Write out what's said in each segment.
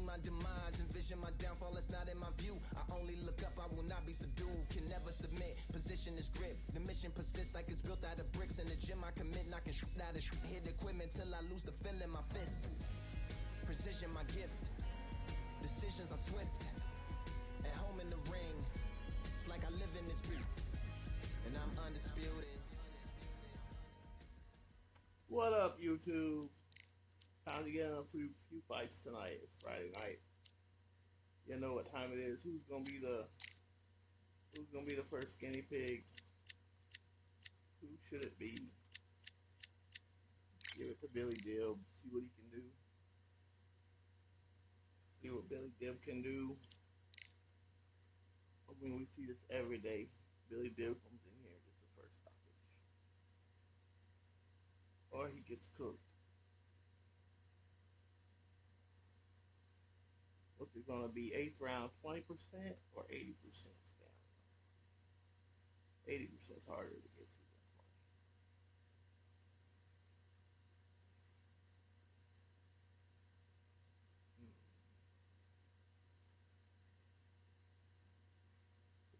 my demise, envision my downfall, that's not in my view. I only look up, I will not be subdued. Can never submit, position is grip. The mission persists like it's built out of bricks. In the gym I commit, knocking shit out of shit. Hit equipment till I lose the feel in my fists. Precision my gift, decisions are swift. At home in the ring, it's like I live in this beat. And I'm undisputed. What up, YouTube? Time to get in a few fights tonight. It's Friday night. You know what time it is. Who's gonna be the first guinea pig? Who should it be? Give it to Billy Dib. See what he can do. See what Billy Dib can do. I mean, we see this every day. Billy Dib comes in here and gets the first stoppage. Or he gets cooked. What's it gonna be? 8th round, 20% or 80% scam? 80% is harder to get to than 20.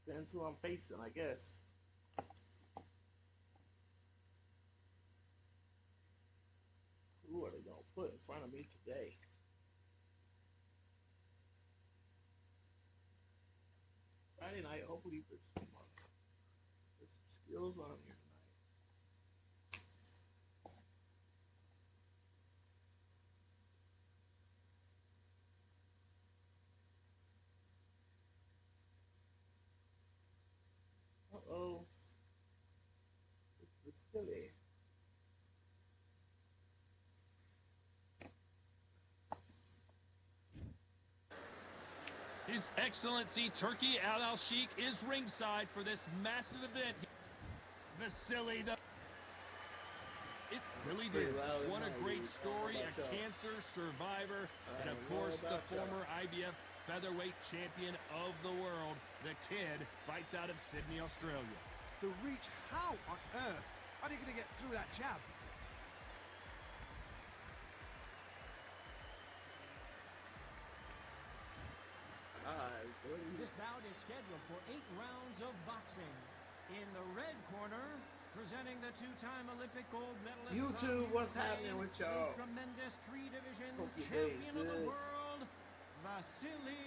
Depends who I'm facing, I guess. Who are they gonna put in front of me today? Friday night, hopefully there's some skills on here tonight. Uh-oh. It's silly. His Excellency Turki Al-Sheikh is ringside for this massive event. Vasily the... It's Billy Dib. What a great story, a cancer survivor, and of course the former IBF featherweight champion of the world. The kid fights out of Sydney, Australia. The reach, how on earth are they going to get through that jab? This bout is scheduled for 8 rounds of boxing. In the red corner, presenting the two-time Olympic gold medalist. YouTube, what's happening with y'all? The tremendous 3-division champion of the world, Vasily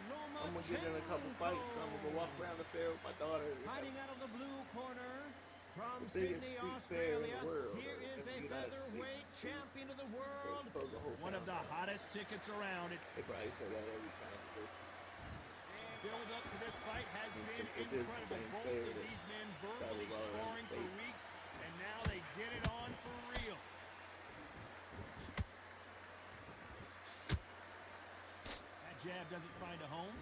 Lomachenko. I'm gonna get in a couple fights. I'm gonna go walk around the fair with my daughter. Fighting out of the blue corner, from biggest Sydney, street fair in the Australia, world, here is a featherweight champion of the world. One of the hottest tickets around. They probably say that every time. Build up to this fight has been incredible. Both of these men verbally sparring for weeks, and now they get it on for real. That jab doesn't find a home.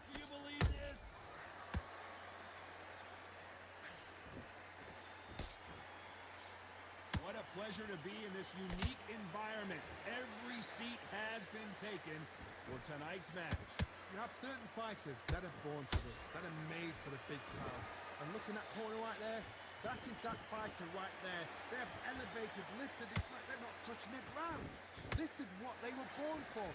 Do you believe this? What a pleasure to be in this unique environment. Every seat has been taken for tonight's match. You have certain fighters that are born for this, that are made for the big crowd. And looking at that corner right there, that is that fighter right there. They have elevated, lifted, it's like they're not touching the ground. This is what they were born for.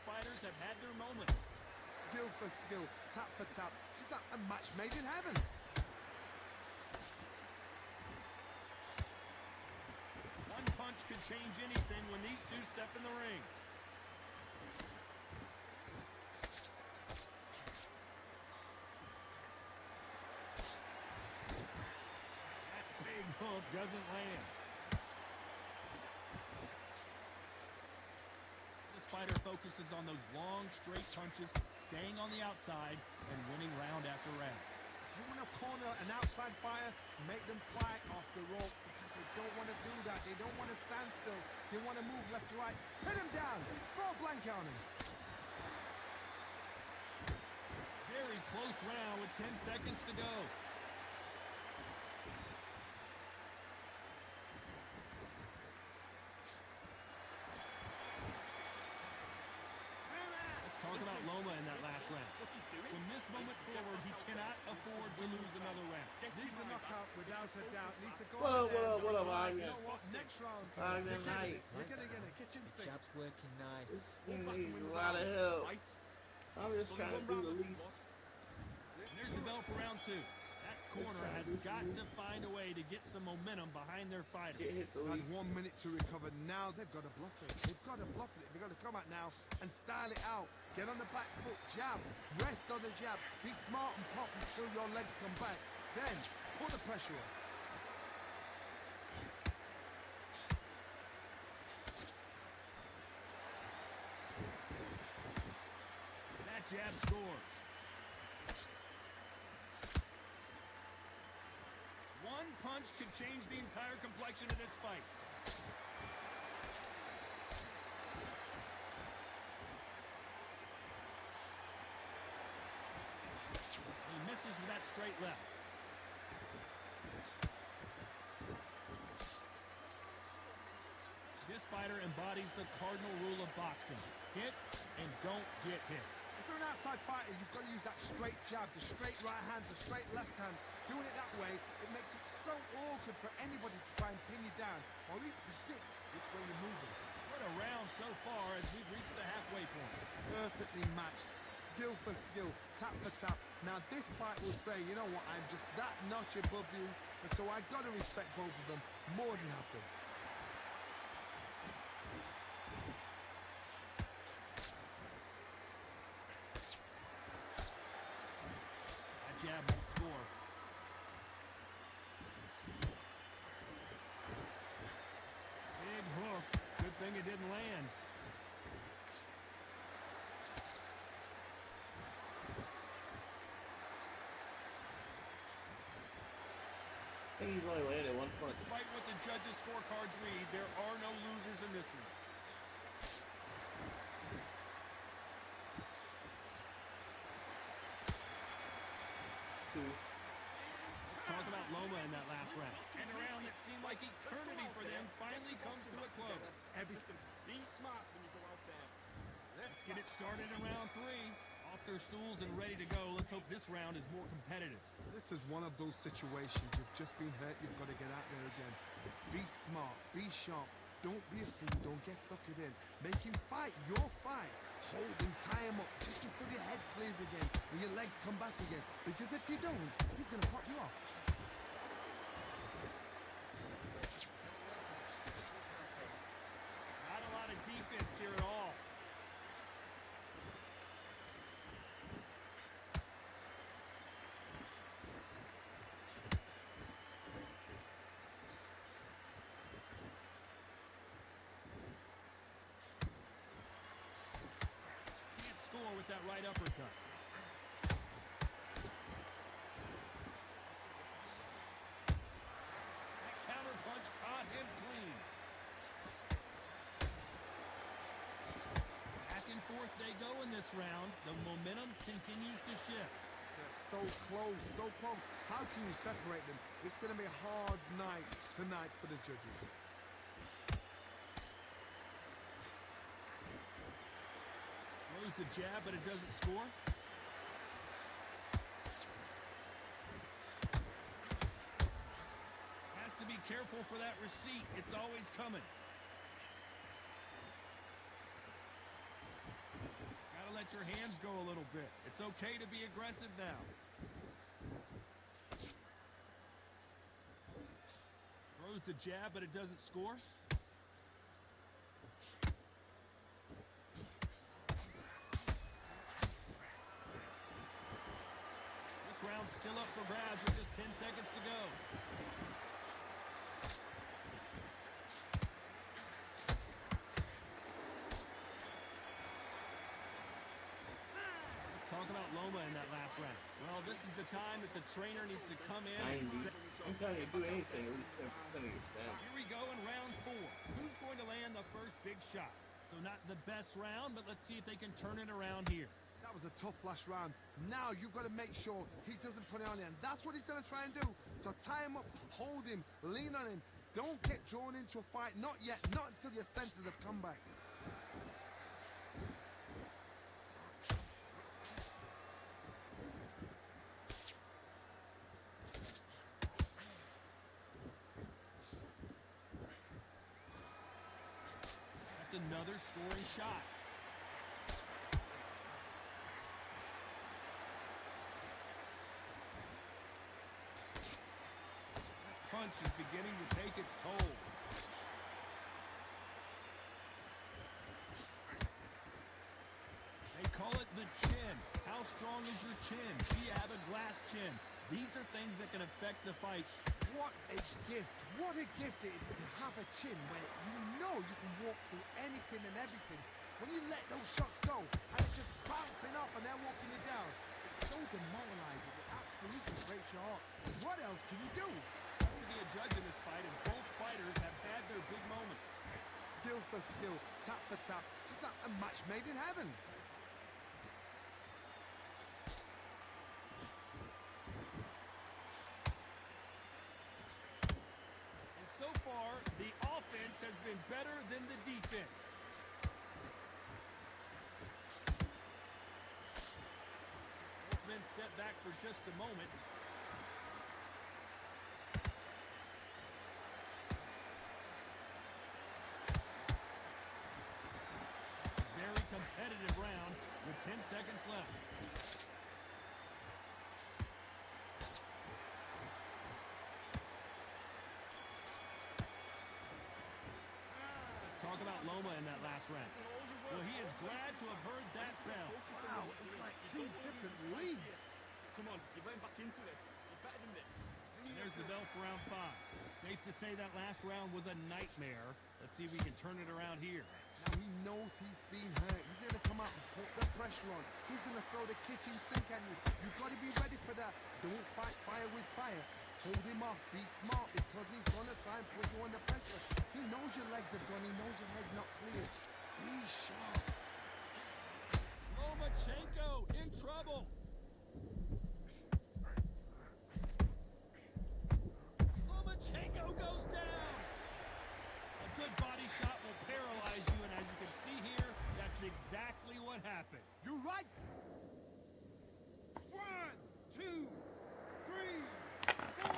Fighters have had their moments. Skill for skill, tap for tap. She's like a match made in heaven. One punch could change anything when these two step in the ring. That big hook doesn't land. Fighter focuses on those long, straight punches, staying on the outside and winning round after round. You want to corner an outside fighter, make them fight off the rope because they don't want to do that. They don't want to stand still. They want to move left to right. Pin him down. Throw a blanket on him. Very close round with 10 seconds to go. about Loma in that last round. From this moment forward, he cannot afford to lose another round. Needs a knockout without a doubt. Needs to go What up, Iron? You know what? Next round, Iron you're Knight. gonna get a kitchen sink. Jab's working nice. He needs a lot of help. I'm just trying to do the least. There's the bell for round 2. That corner has got to find a way to get some momentum behind their fighter. Get hit the And least. 1 minute to recover. Now they've got to bluff it. They've got to bluff it. They've got to come out now and style it out. Get on the back foot, jab, rest on the jab. Be smart and pop until your legs come back. Then put the pressure on. That jab scores. One punch could change the entire complexion of this fight. He misses with that straight left. This fighter embodies the cardinal rule of boxing. Hit and don't get hit. If you're an outside fighter, you've got to use that straight jab, the straight right hands, the straight left hands. Doing it that way, it makes it so awkward for anybody to try and pin you down or even predict which way you're moving. What a round so far as we've reached the halfway point. Perfectly matched, skill for skill, tap for tap. Now this fight will say, you know what, I'm just that notch above you, and so I've got to respect both of them more than happy. That jab won't score. Big hook. Good thing it didn't land. I think he's only landed one punch. Despite what the judges' scorecards read, there are no losers in this one. Let's talk about Loma in that last round. And a round that seemed like eternity for them finally comes to a close. Be smart when you go out there. Let's get it started in round 3. Off their stools and ready to go. Let's hope this round is more competitive. This is one of those situations. You've just been hurt. You've got to get out there again. Be smart. Be sharp. Don't be a fool. Don't get suckered in. Make him fight your fight. Hold him, tie him up just until your head clears again and your legs come back again. Because if you don't, he's going to pop you off. Not a lot of defense here at all. Can't score with that right uppercut. That counter punch caught him clean. Back and forth they go in this round. The momentum continues to shift. They're so close, so close. How can you separate them? It's going to be a hard night tonight for the judges. Throws the jab, but it doesn't score. Has to be careful for that receipt. It's always coming. Gotta let your hands go a little bit. It's okay to be aggressive now. Throws the jab, but it doesn't score. This round's still up for grabs with just 10 seconds to go. Let's talk about Loma in that last round. Well, this is the time that the trainer needs to come in and 90. set. I'm telling you, do anything, at least 10% gets down. Here we go in round 4. Who's going to land the first big shot? So not the best round, but let's see if they can turn it around here. That was a tough last round. Now you've got to make sure he doesn't put it on you. And that's what he's going to try and do. So tie him up, hold him, lean on him. Don't get drawn into a fight. Not yet. Not until your senses have come back. another scoring shot. Punch is beginning to take its toll. They call it the chin. How strong is your chin? Do you have a glass chin? These are things that can affect the fight. What a gift. What a gift it is to have a chin where you know you can walk through anything and everything. When you let those shots go and it's just bouncing off and they're walking you down, it's so demoralizing. It absolutely breaks your heart. What else can you do? To be a judge in this fight as both fighters have had their big moments. Skill for skill, tap for tap, just like a match made in heaven. And so far, the offense has been better than the defense. Both men step back for just a moment. Competitive round with 10 seconds left. Let's talk about Loma in that last round. Well, he is glad to have heard that bell. Wow, it's like two different leagues. Come on, you're going back into this. You're better than this. And there's the bell for round 5. Safe to say that last round was a nightmare. Let's see if we can turn it around here. Now he knows he's been hurt. He's going to come out and put the pressure on. He's going to throw the kitchen sink at you. You've got to be ready for that. Don't fight fire with fire. Hold him off. Be smart because he's going to try and put you under pressure. He knows your legs are gone. He knows your head's not clear. Be sharp. Lomachenko in trouble. Lomachenko goes down. A good body shot will paralyze you, and as you can see here, that's exactly what happened. You're right. 1, 2, 3, 4, 5,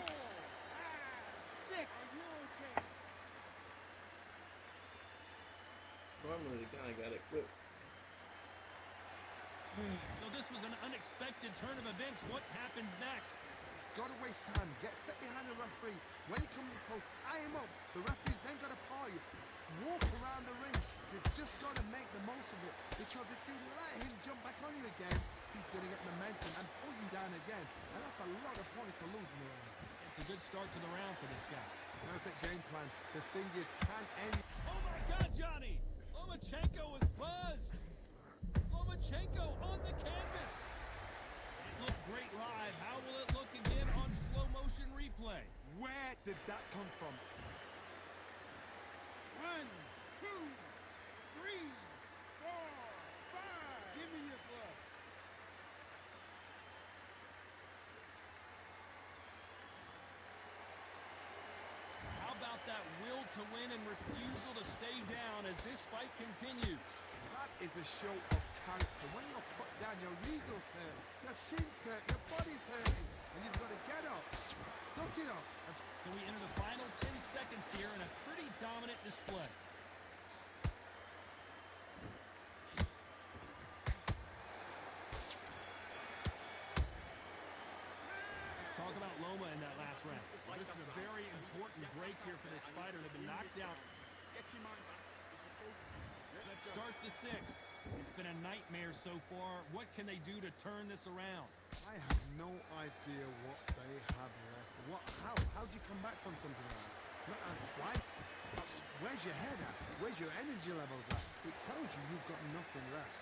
6. Are you okay? Normally, the guy got it quick. So this was an unexpected turn of events. What happens next? Got to waste time. Get step behind the referee. When he comes close, tie him up. The referee's then got to paw you. Walk around the ring. You've just got to make the most of it. Because if you let him jump back on you again, he's going to get momentum and pull you down again. And that's a lot of points to lose in the round. It's a good start to the round for this guy. Perfect game plan. The thing is, can any... Oh my God, Johnny! Lomachenko is buzzed! Lomachenko on the canvas! It looked great live. How will it look again on slow motion replay? Where did that come from? 1, 2, 3, 4, 5. Give me your glove. How about that will to win and refusal to stay down as this fight continues? That is a show of character. When you're put down, your ego's hurt, your chin's hurt, your body's hurting, and you've got to get up. Suck it up. So we enter the final 10 seconds here in a pretty dominant display. Let's talk about Loma in that last round. Well, this is a very important break here for this fighter. They've been knocked out. Get your mind back. Let's start the 6th. It's been a nightmare so far. What can they do to turn this around? I have no idea what they have left. How do you come back from something like that? Not out twice? Where's your head at? Where's your energy levels at? It tells you you've got nothing left.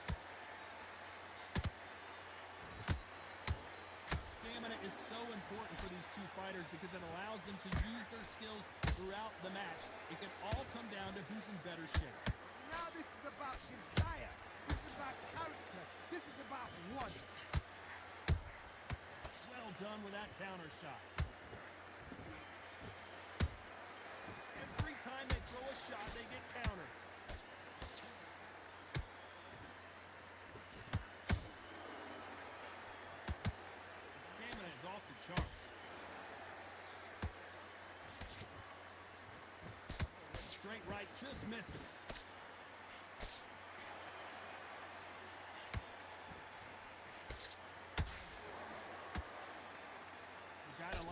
Stamina is so important for these two fighters because it allows them to use their skills throughout the match. It can all come down to who's in better shape. Now this is about desire. This is about character. This is about want. Well done with that counter shot. Every time they throw a shot, they get countered. Stamina is off the charts. Straight right just misses.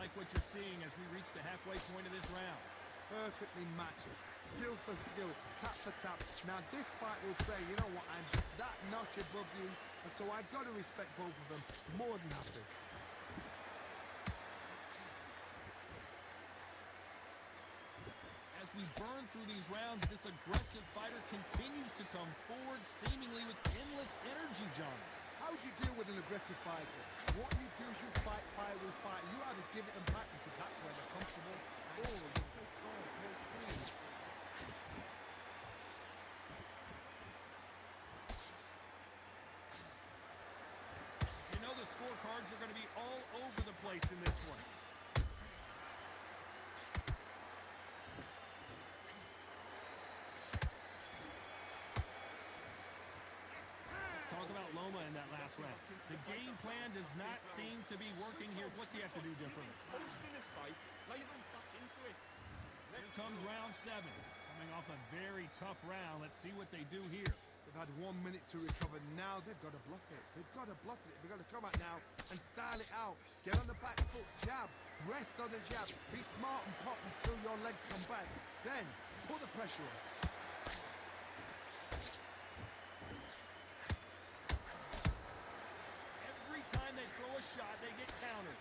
like what you're seeing as we reach the halfway point of this round? Perfectly matched. Skill for skill, tap for tap. Now this fight will say, you know what, I'm just that notch above you, and so I've got to respect both of them more than happy. As we burn through these rounds, this aggressive fighter continues to come forward, seemingly with endless energy, John. How do you deal with an aggressive fighter? What you do is you fight fire with fire. You either give it them back because that's where they're comfortable, or you take on whole free. You know the scorecards are going to be all over the place in this one. Loma in that last round. The game plan does not seem to be working here. What's he have to do differently? Most in this fight, lay them back into it. Here comes round 7. Coming off a very tough round. Let's see what they do here. They've had 1 minute to recover. Now they've got to bluff it. They've got to bluff it. They've got to come out now and style it out. Get on the back foot, jab, rest on the jab. Be smart and pop until your legs come back. Then put the pressure on. Shot, they get countered.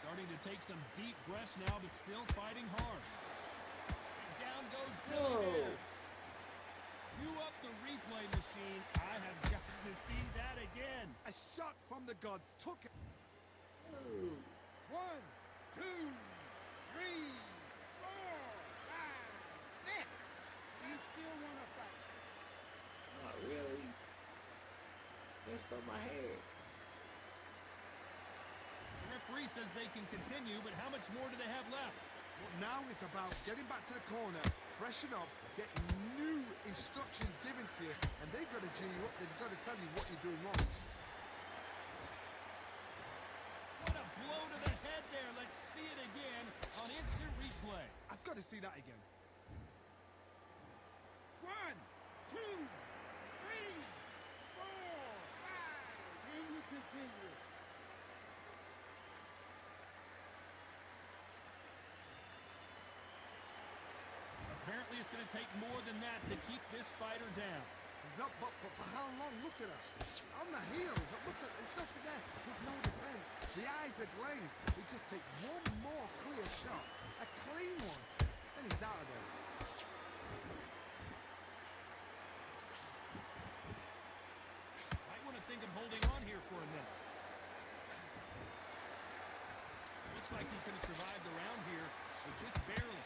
Starting to take some deep breaths now, but still fighting hard. Down goes Billy there. Cue up the replay machine. I have got to see that again. A shot from the gods took it. 1, 2, 3, 4, 5, 6. You still want to fight? Not really. Messed up my hair. The referee says they can continue, but how much more do they have left? Well, now it's about getting back to the corner, freshen up, get new instructions given to you, and they've got to G you up. They've got to tell you what you're doing wrong. What a blow to the head there. Let's see it again on instant replay. I've got to see that again. 1, 2, 3, 4, 5. Can you continue? Apparently it's going to take more than that to keep this fighter down. He's up, but for how long? Look at her. On the heels. Look at, there's nothing there. There's no defense. The eyes are glazed. He just takes one more clear shot. A clean one. Then he's out of there. Might want to think of holding on here for a minute. Looks like he's going to survive the round here, but just barely.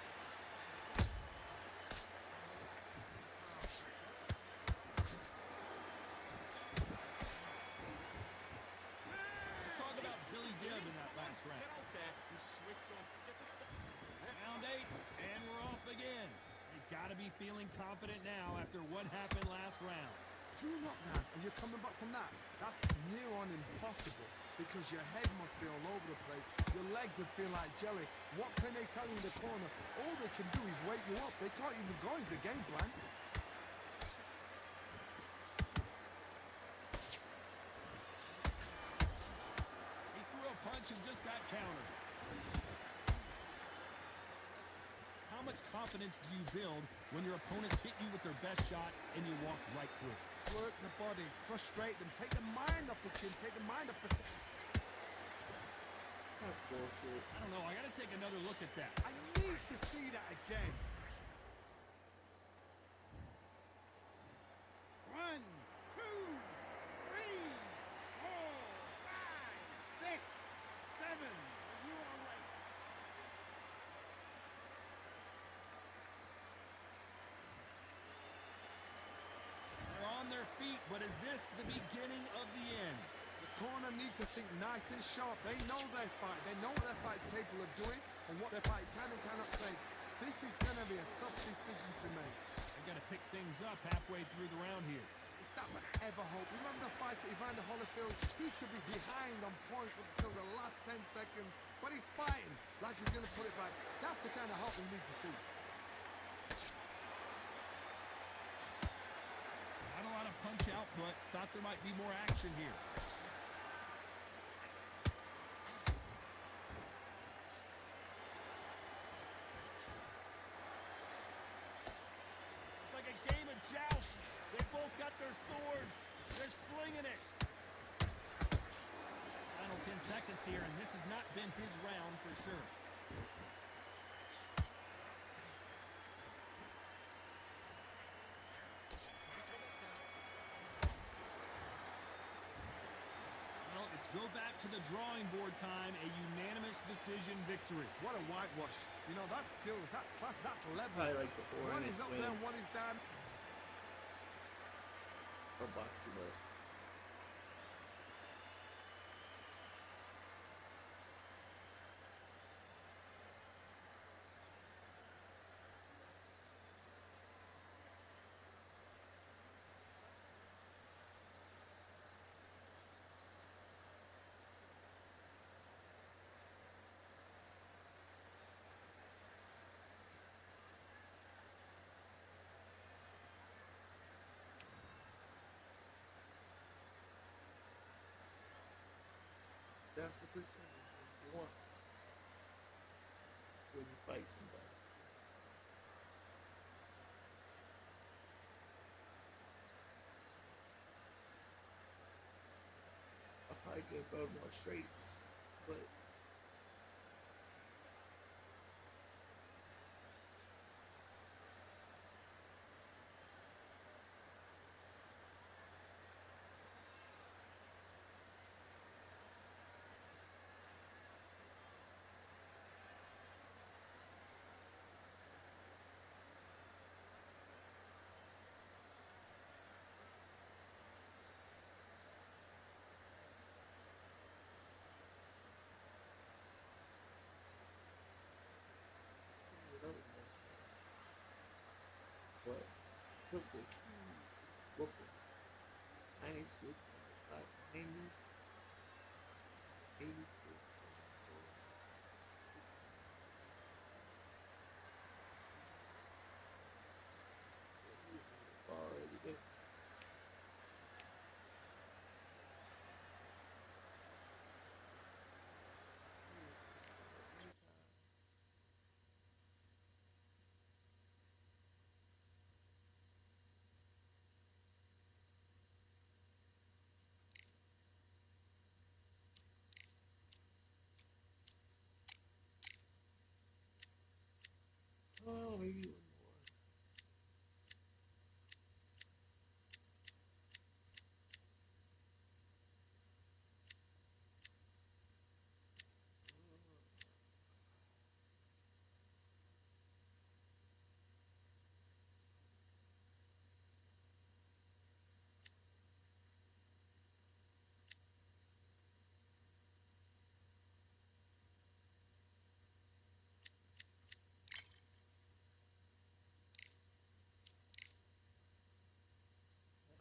Round 8, and we're off again. They've got to be feeling confident now after what happened last round. 2 knockdowns and you're coming back from that. That's near on impossible because your head must be all over the place. Your legs will feel like jelly. What can they tell you in the corner? All they can do is wake you up. They can't even go into game plan. He threw a punch and just got countered. How much confidence do you build when your opponents hit you with their best shot and you walk right through it? Work the body, frustrate them, take the mind off the chin, take the mind off the... That's bullshit. I don't know, I got to take another look at that. I need to see that again. 1, 2, 3, 4, 5, 6, 7. You are right. They're on their feet, but is this the beginning of the end? The corner needs to think nice and sharp. They know their fight. They know what their fight's capable of doing and what their fight can and cannot take. This is going to be a tough decision to make. They've got to pick things up halfway through the round here. Is that what ever hope? Remember the fight at Evander Holyfield? He could be behind on points until the last 10 seconds, but he's fighting like he's going to put it back. That's the kind of hope we need to see. Not a lot of punch-out front. Thought there might be more action here. It's like a game of joust. They both got their swords. They're slinging it. Final 10 seconds here, and this has not been his round for sure. Well, it's go back to the drawing board time. A unanimous decision victory. What a whitewash. You know, that's skills, that's class, that's level. I like the four. One is up there, one is down. Or boxing list. That's the percentage you want when you fight somebody. A fight can throw more straights, but but took the key, book it. 96, 90, 86, already there. Oh, maybe one more.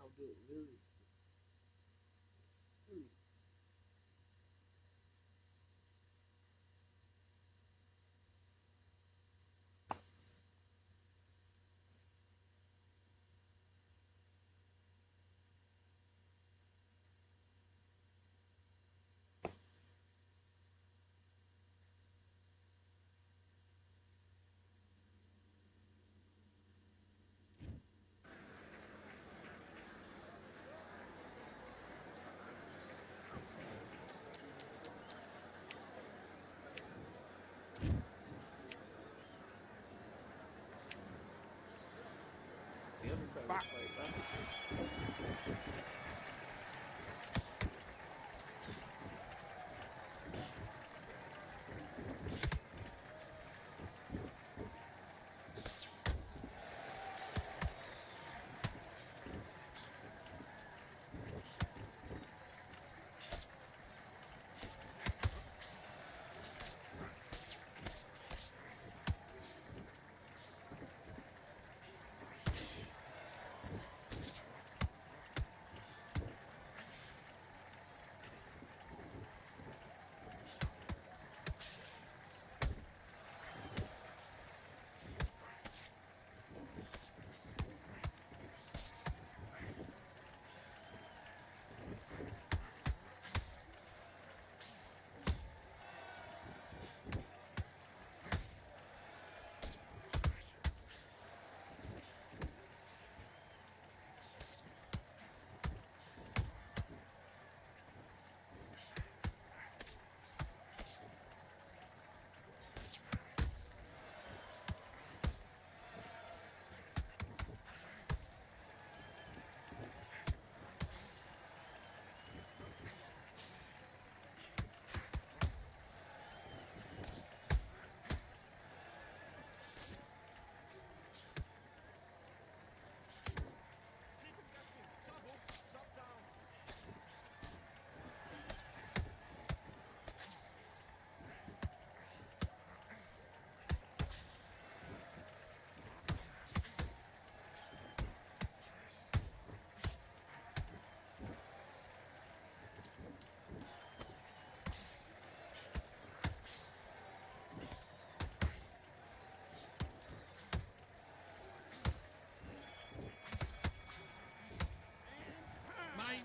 I'll do it really. Really. The other side Back. of the fight,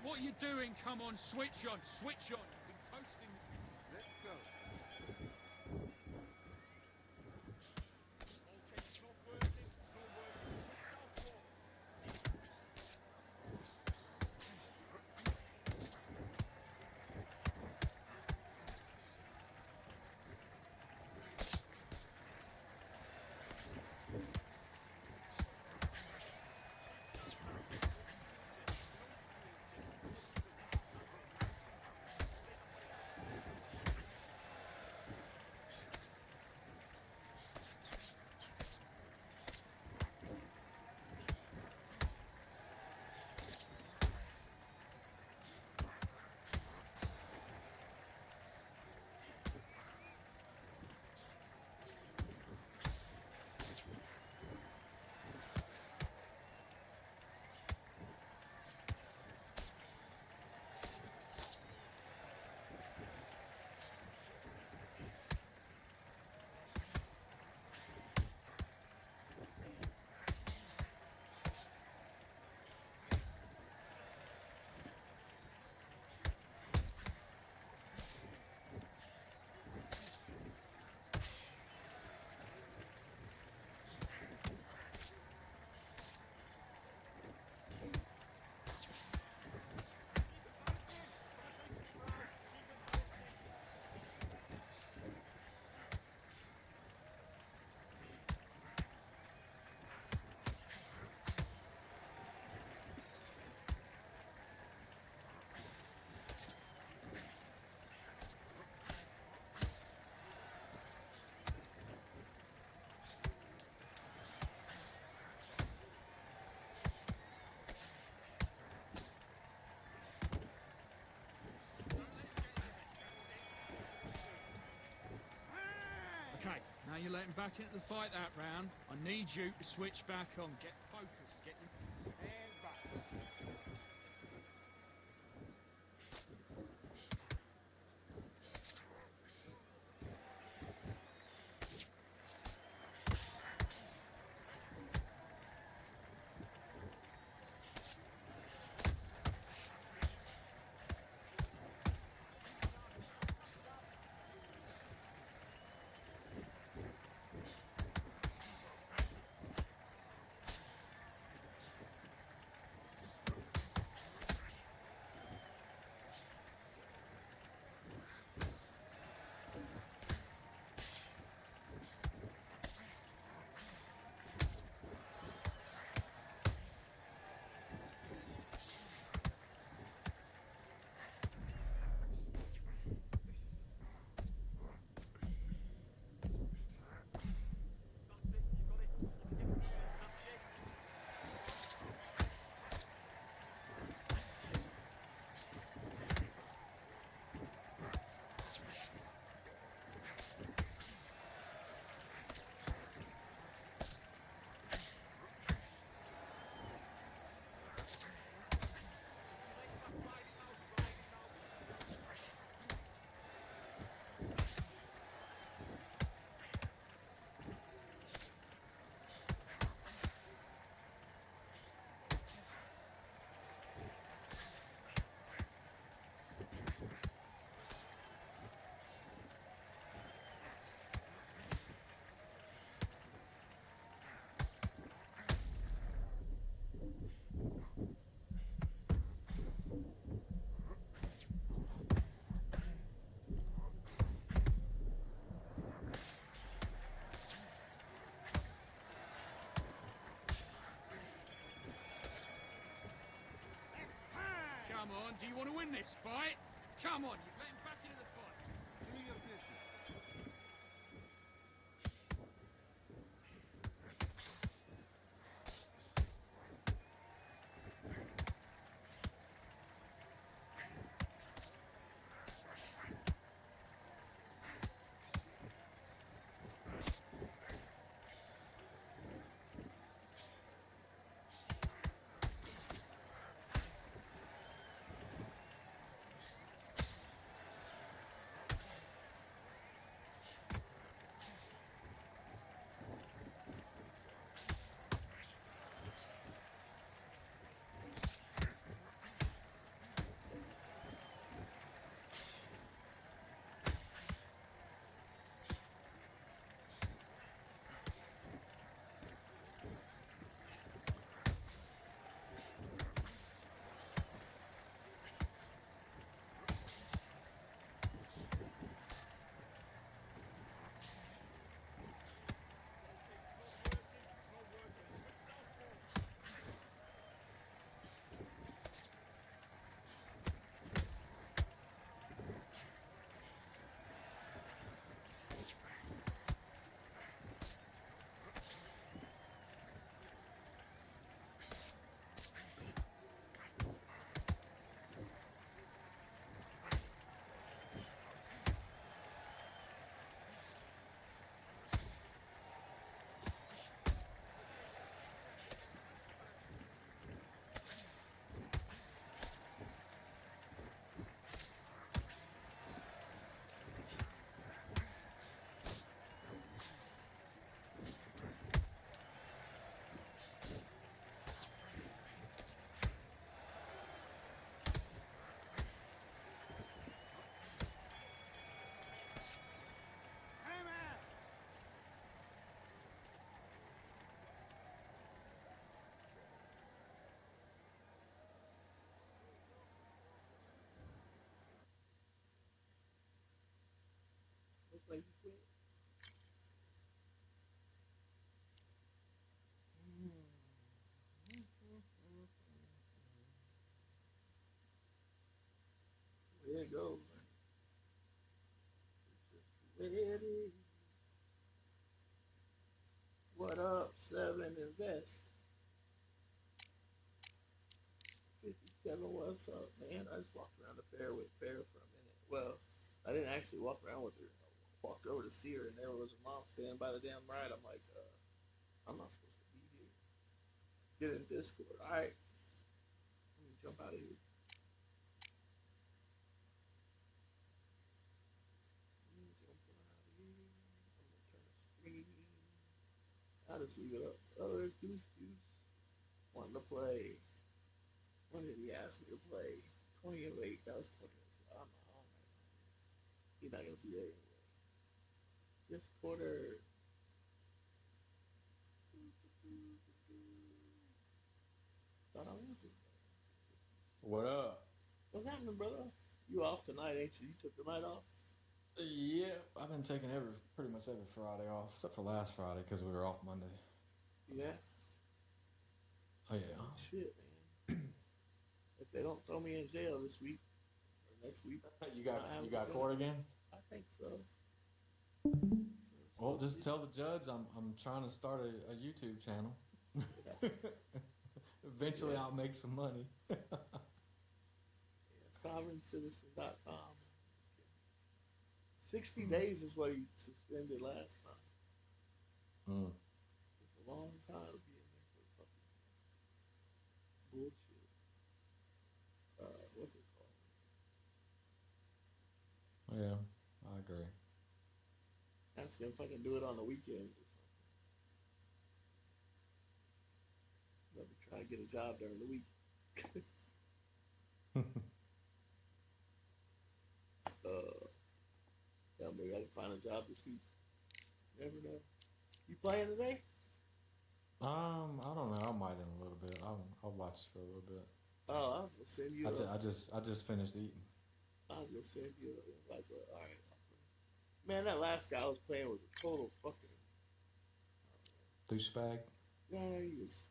what are you doing? Come on, switch on, switch on. You've been coasting. Let's go. Okay, it's not working. It's not working. Switch southpaw. Okay, now you're letting back into the fight that round. I need you to switch back on. Get focused. Get your... And rock. Come on, do you want to win this fight? Come on, you've let him back into the fight. Do your business. Like you quit. There it goes. It's just the way it is. What up, 7 Invest? 57, what's up, man? I just walked around the fair with Fair for a minute. Well, I didn't actually walk around with her. I walked over to see her, and there was her mom standing by the damn ride. I'm like, I'm not supposed to be here. Get in Discord. All right. Let me jump out of here. I'm gonna turn the stream. I'll just leave it up. Oh, there's Goose Juice. Wanting to play. When did he ask me to play? 20 of 8. That was 20 minutes. I'm not on right now. He's not going to be there anyway. This quarter. Thought I was it. What up? What's happening, brother? You off tonight, ain't you? You took the night off? Yeah, I've been taking pretty much every Friday off, except for last Friday because we were off Monday. Yeah. Oh yeah. Shit, man. If they don't throw me in jail this week or next week, you got court again? I think so. Well, just tell the judge I'm trying to start a YouTube channel. Yeah. Eventually, I'll make some money. SovereignCitizen.com. 60 days is what he suspended last time. It's a long time to be in there for fucking bullshit. What's it called? Yeah, I agree. That's gonna fucking do it on the weekends or something. Let me try to get a job during the week. Yeah, maybe I can find a job this week. Never know. You playing today? I don't know. I might in a little bit. I'll watch for a little bit. Oh, I was gonna send you. I just finished eating. I was gonna send you like, all right. Man, that last guy I was playing was a total fucking douchebag. Yeah, he was.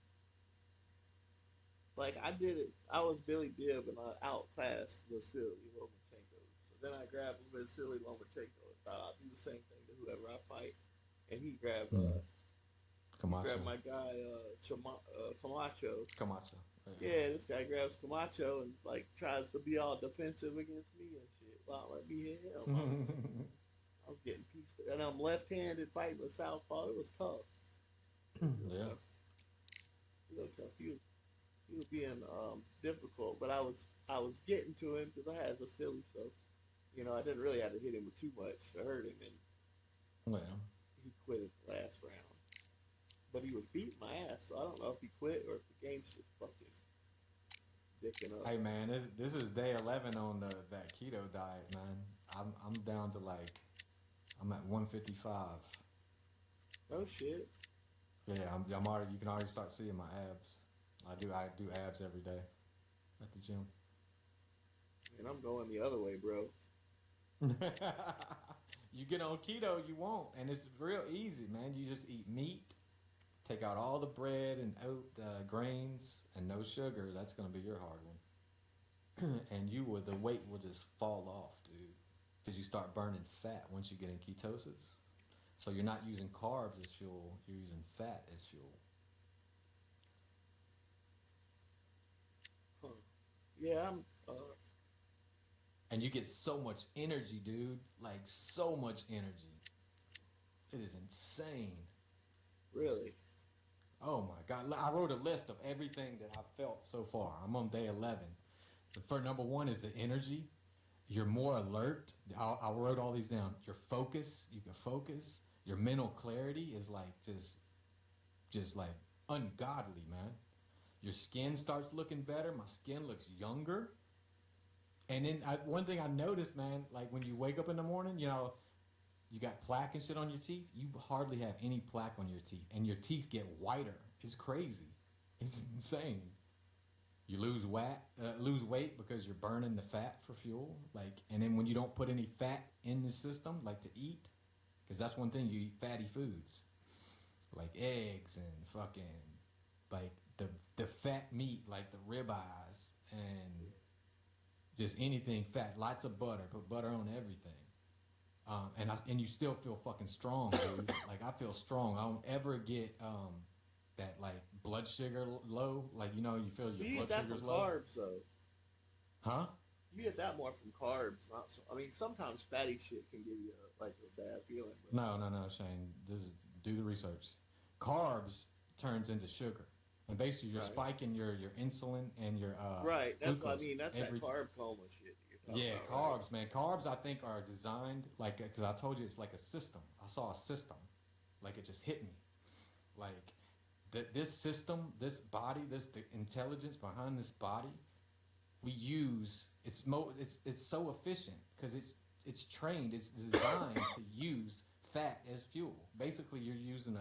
Like I did it. I was Billy Bibb and I outclassed Vasily Lomachenko. So then I grabbed Vasily Lomachenko and thought I'd do the same thing to whoever I fight. And he grabbed my guy Camacho. Yeah, this guy grabs Camacho and like tries to be all defensive against me and shit. Well, let me hit him. I was getting pieced, and I'm left-handed fighting with southpaw. It was tough. Yeah. Real tough. He was being difficult, but I was getting to him because I had Vasily, so I didn't really have to hit him with too much to hurt him, and he quit at the last round. But he was beating my ass, so I don't know if he quit or if the game's just fucking dicking up. Hey man, this is day 11 on that keto diet, man. I'm down to I'm at 155. Oh shit. Yeah, I'm already. You can already start seeing my abs. I do abs every day at the gym. And I'm going the other way, bro. You get on keto, you won't, and it's real easy, man. You just eat meat, take out all the bread and oat grains, and no sugar. That's gonna be your hard one. And the weight will just fall off, dude, because you start burning fat once you get in ketosis. So you're not using carbs as fuel; you're using fat as fuel. Huh. Yeah, I'm. And you get so much energy, dude. Like, so much energy. It is insane. Really? Oh my God. I wrote a list of everything that I've felt so far. I'm on day 11. For number one is the energy. You're more alert. I wrote all these down. Your focus, you can focus. Your mental clarity is like just like ungodly, man. Your skin starts looking better. My skin looks younger. And then one thing I noticed, man, like when you wake up in the morning, you got plaque and shit on your teeth. You hardly have any plaque on your teeth, and your teeth get whiter. It's crazy. It's insane. You lose weight because you're burning the fat for fuel. And then when you don't put any fat in the system, like to eat, Because that's one thing, you eat fatty foods like eggs and fucking like the fat meat, like the ribeyes and just anything fat. Lots of butter. Put butter on everything. And you still feel fucking strong, dude. Like I feel strong. I don't ever get that like blood sugar low. Like you know, you feel your You blood get that sugar's from low. carbs, though. Huh? You get that more from carbs, not so. I mean, sometimes fatty shit can give you like a bad feeling. But No, Shane. Do the research. Carbs turns into sugar, and basically you're Right. spiking your insulin and your right, that's glucose what I mean. That's that every carb coma shit that you're talking yeah, about, carbs, man. Carbs, I think, are designed like because I told you it's like a system. I saw a system, like it just hit me, like this system, this body, the intelligence behind this body, we use. It's so efficient because it's trained. It's designed to use fat as fuel. Basically, you're using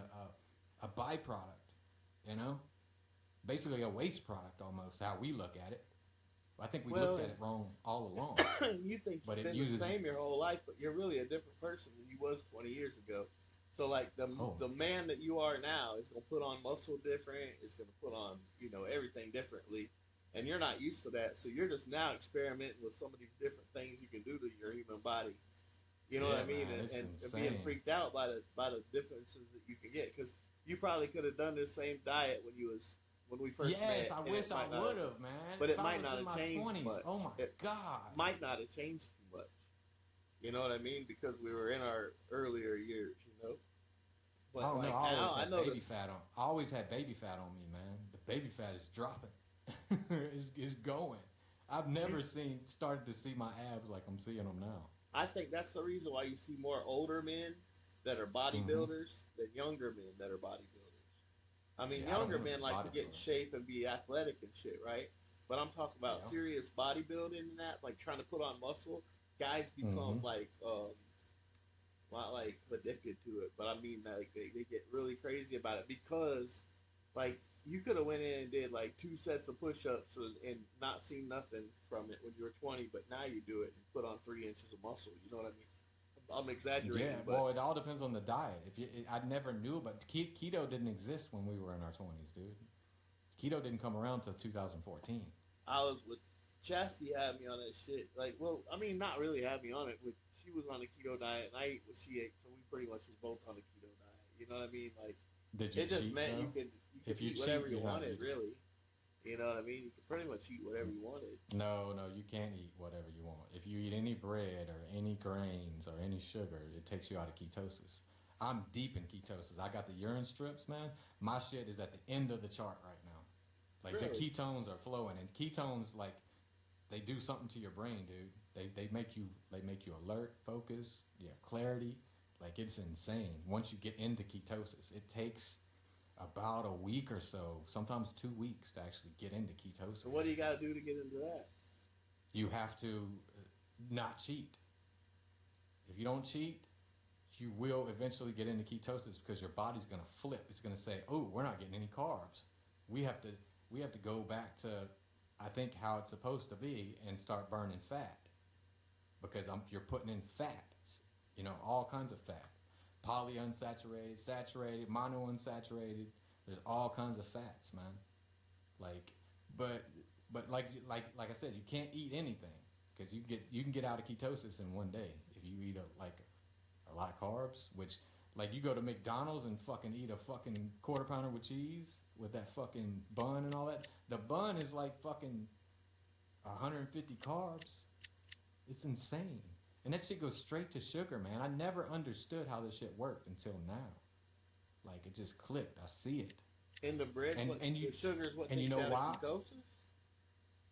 a byproduct, you know, basically a waste product almost. How we look at it. I think we Right? Well, looked at it wrong all along. you think But you've it been uses the same your whole life, but you're really a different person than you was 20 years ago. So like oh the man that you are now is gonna put on muscle different. It's gonna put on everything differently, and you're not used to that. So you're just now experimenting with some of these different things you can do to your human body. You know what yeah, I mean? man, it's And being insane. freaked out by the differences that you can get because you probably could have done this same diet when we first Yes, met, I and wish it I might not would have, have, man. but If it I might was not in have my changed 20s, much. oh my It god. might not have changed too much. You know what I mean? Because we were in our earlier years, I But don't know. like I always now, I had baby notice. fat on. I always had baby fat on me, man. The baby fat is dropping. it's going. I've never started to see my abs like I'm seeing them now. I think that's the reason why you see more older men that are Mm-hmm. bodybuilders than younger men that are bodybuilders. I mean, Yeah, I don't younger want to be men a like to get in bodybuilder. shape and be athletic and shit, right? But I'm talking about Yeah. serious bodybuilding and that, like trying to put on muscle. Guys Mm-hmm. become like not like addicted to it, but I mean like they get really crazy about it because like you could have went in and did like 2 sets of push-ups and not seen nothing from it when you were 20, but now you do it and put on 3 inches of muscle. You know what I mean? I'm Yeah. exaggerating, but Well, it all depends on the diet. I never knew about keto didn't exist when we were in our 20s, dude. Keto didn't come around till 2014. I was with Chastity had me on that shit. Like, well, I mean, not really had me on it, but she was on the keto diet and I ate what she ate, so we pretty much was both on the keto diet. You know what I mean? Like, Did you it just cheat meant though? you could If you eat whatever cheat, you you're not wanted, eating. really. You know what I mean? You could pretty much eat whatever you wanted. No, you can't eat whatever you want. If you eat any bread or any grains or any sugar, it takes you out of ketosis. I'm deep in ketosis. I got the urine strips, man. My shit is at the end of the chart right now. Like the Really? ketones are flowing, and ketones like they do something to your brain, dude. They make you alert, focus, you have clarity. Like it's insane. Once you get into ketosis, it takes about a week or so, sometimes 2 weeks to actually get into So what ketosis. do you got to do to get into that? You have to not cheat. If you don't cheat, you will eventually get into ketosis because your body's going to flip. It's going to say, "Oh, we're not getting any carbs. We have to we have to go back to I think how it's supposed to be and start burning fat because you're putting in fat, all kinds of fat, polyunsaturated, saturated, monounsaturated. There's all kinds of fats, man. Like, but like I said, you can't eat anything because you can get out of ketosis in one day if you eat a lot of carbs. Which like you go to McDonald's and fucking eat a fucking quarter pounder with cheese with that fucking bun and all that. The bun is like fucking 150 carbs. It's insane. And that shit goes straight to sugar, man. I never understood how this shit worked until now. Like it just clicked. I see it. In the bread, And what and you the sugar is what and you takes know you out of why? ketosis?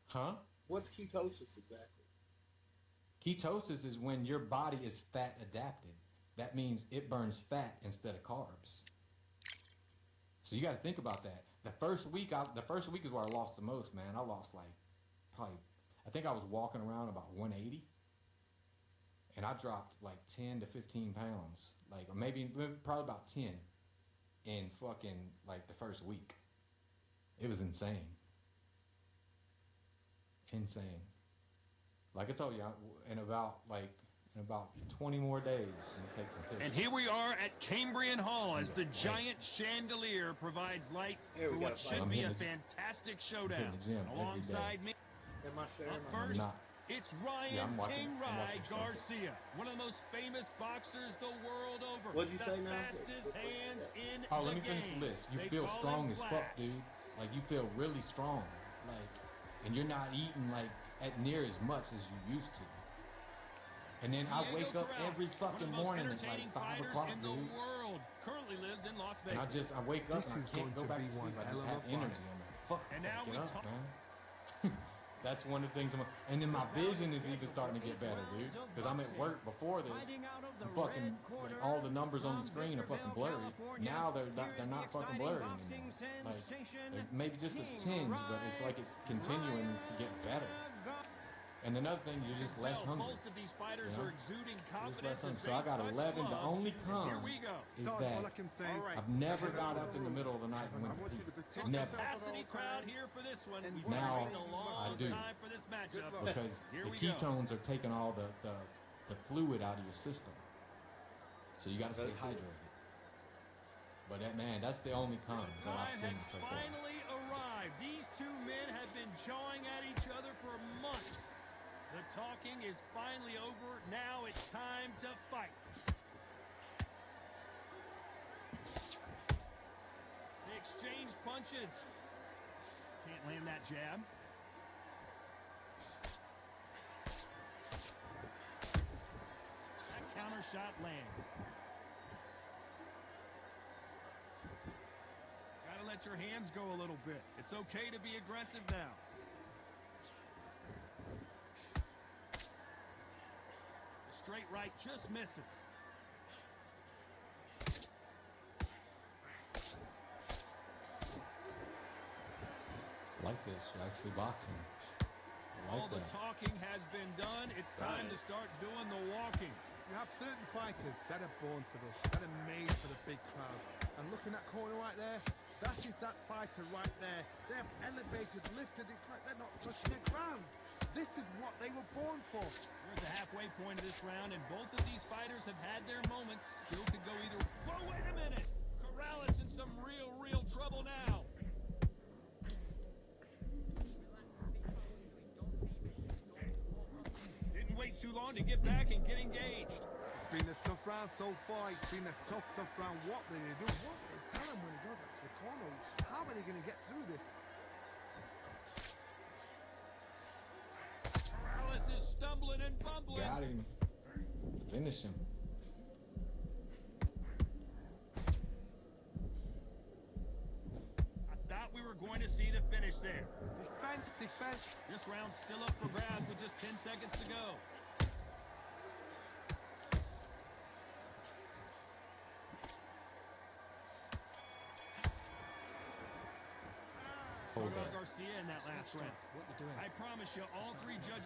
Huh? What's ketosis exactly? Ketosis is when your body is fat adapted. That means it burns fat instead of carbs. So you got to think about that. The first week is where I lost the most, man. I lost like probably I think I was walking around about 180 and I dropped like 10 to 15 pounds. Like or maybe probably about 10 in fucking like the first week. It was insane. Insane. Like I told you, in about like in about 20 more days and take some pictures. And here we are at Cambrian Hall as the giant chandelier provides light for what should be a fantastic showdown. Alongside me, up first, it's Ryan King Rye Garcia, one of the most famous boxers the world over. What'd you say now? Fastest hands in Oh, the let me game. finish the list. You They feel call strong him as Flash. fuck, dude. Like, you feel really strong. Like, and you're not eating, like, at near as much as you used to. And then I wake up every fucking morning at like 5 o'clock, dude. World. Currently lives in Las Vegas. And I wake up and I can't go back to sleep. I just have energy. I'm like, fuck, And now we get up, man. That's one of the things. And then my vision is even starting to get better, dude. Because I'm at work before this. And fucking, like, all the numbers on the screen are fucking blurry. Now they're not fucking blurry anymore. Like, maybe just a tinge, but it's like it's continuing to get better. And another thing, you're just less hungry. Both of these fighters are exuding Just less confidence hungry. as So I got they 11. touch The gloves. only con Here we go. is So, that all I can say, I've never got up in the middle of the night and went to eat. Never. Capacity crowd here for this one. We've Now waited a long I do. time for this matchup. Because Here the we go. ketones are taking all the fluid out of your system. So you got to stay hydrated. But that's the only con that I've Time seen has so far. finally arrived. These two men have been jawing at each other for months. The talking is finally over. Now it's time to fight. They exchange punches. Can't land that jab. That counter shot lands. Gotta let your hands go a little bit. It's okay to be aggressive now. The straight right just misses. Like this, you're actually boxing. I like All the that. talking has been done. It's time to start doing the walking. You have certain fighters that are born for this, that are made for the big crowd. And looking at corner right there, that is that fighter right there. They have elevated, lifted, it's like they're not touching the ground. This is what they were born for. We're at the halfway point of this round, and both of these fighters have had their moments. Still could go either. Whoa, wait a minute! Corrales in some real trouble now. Didn't wait too long to get back and get engaged. It's been a tough round so far. It's been a tough round. What did they do? What did they tell him when he goes back to the corner? How are they going to get through this? Corrales is stumbling and bumbling. Got him. Finish him. I thought we were going to see the finish there. Defense. This round's still up for grabs with just 10 seconds to go. Hold that. Garcia in that last round. What you doing? I promise you, all three judges.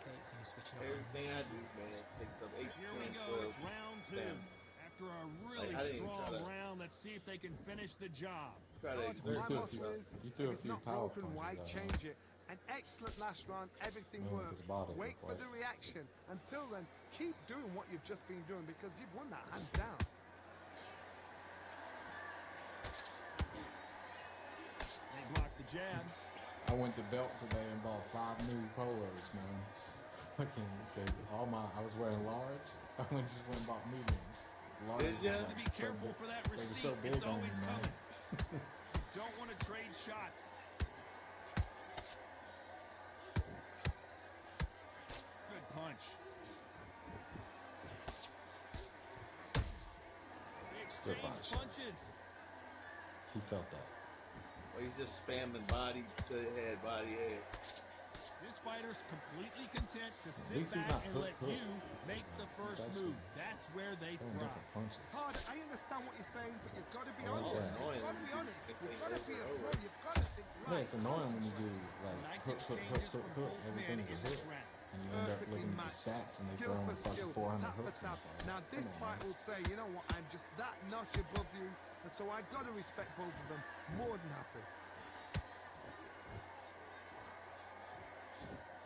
Everything I do, man, takes up 8 Here we go. It's round two. Damn. After a really I didn't strong try to- round, let's see if they can finish the job. Try to God, exert my threw a motto few- is, you threw a if it's few not power broken, why punches, change it? An excellent last round, everything No, worked. because bottles Wait are for white. the reaction. Until then, keep doing what you've just been doing because you've won that hands down. They block the jab. I went to Belt today and bought 5 new polos, man. Fucking, because I was wearing large. I just went and bought mediums. Large Did ya? was To like be so careful big. for that They were receipt. so big It's on me, always man. coming. You don't want to trade shots. Good punch. They Good exchange punch. punches. He felt that. Or he's just spamming body to head, body head. This fighter's completely content to sit least he's back not and hook, let hook. you make the first actually move. That's where they Throwing thrive. different punches. Hard, I understand what you're saying, but you've got to be I like honest. that. You've got to be honest. You've got to be a pro. You've got to think right. Yeah, it's annoying when you do like Nice hook, exchanges from both men everything's a in this hook. round. And you end up Perfectly looking at the matched. stats and they Skill throw in for fucking skill, 400 tap for hooks in tap. the fight. Now this Come on, fight man. will say, you know what, I'm just that notch above you, and so I've got to respect both of them. More than happy.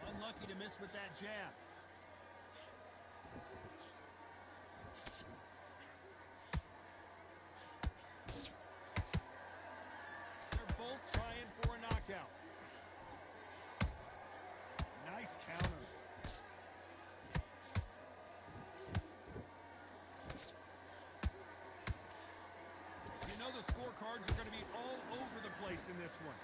Unlucky to miss with that jab. guards are going to be all over the place in this one.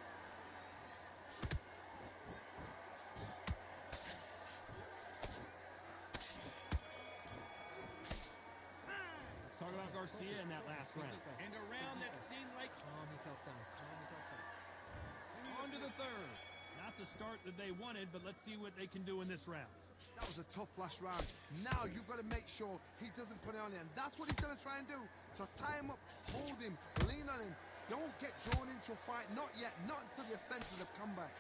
Let's talk about Garcia in that last round. And a round that seemed like... Calm yourself down. Calm yourself down. On to the third. Not the start that they wanted, but let's see what they can do in this round. That was a tough last round. Now you've got to make sure he doesn't put it on him. That's what he's going to try and do. So tie him up, hold him, lean on him. Don't get drawn into a fight. Not yet. Not until you're centered of comeback.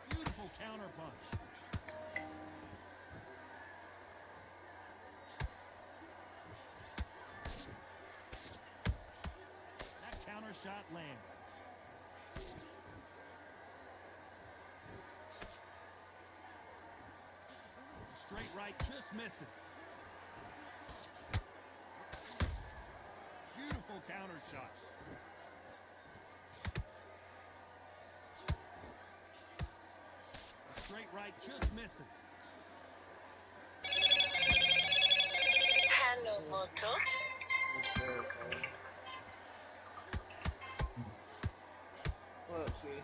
Beautiful counter punch. That counter shot lands. Straight right just misses. Beautiful counter shot. A straight right just misses. Hello, Moto. What up, sweetie?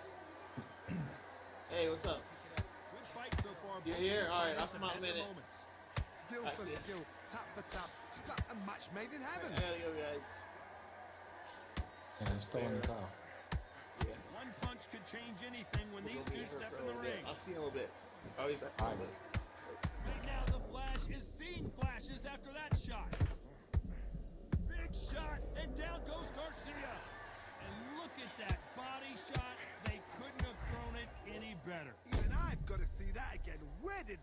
Hey, what's up? Good fight so far. You Both here? of these All right, fighters I'll come have out in a had their minute. moments. Skill I for see it. skill. Tap for tap. Just like a match made in heaven. There you go, guys. And I'm still in the towel. Yeah. One punch could change anything when these two step in the ring. I'll see you in a little bit. I'll be back. All right. Right now, the Flash is seeing flashes after that shot. Big shot, and down goes Garcia. And look at that body shot. They couldn't have thrown it any better. Even I've got to see that again. Where did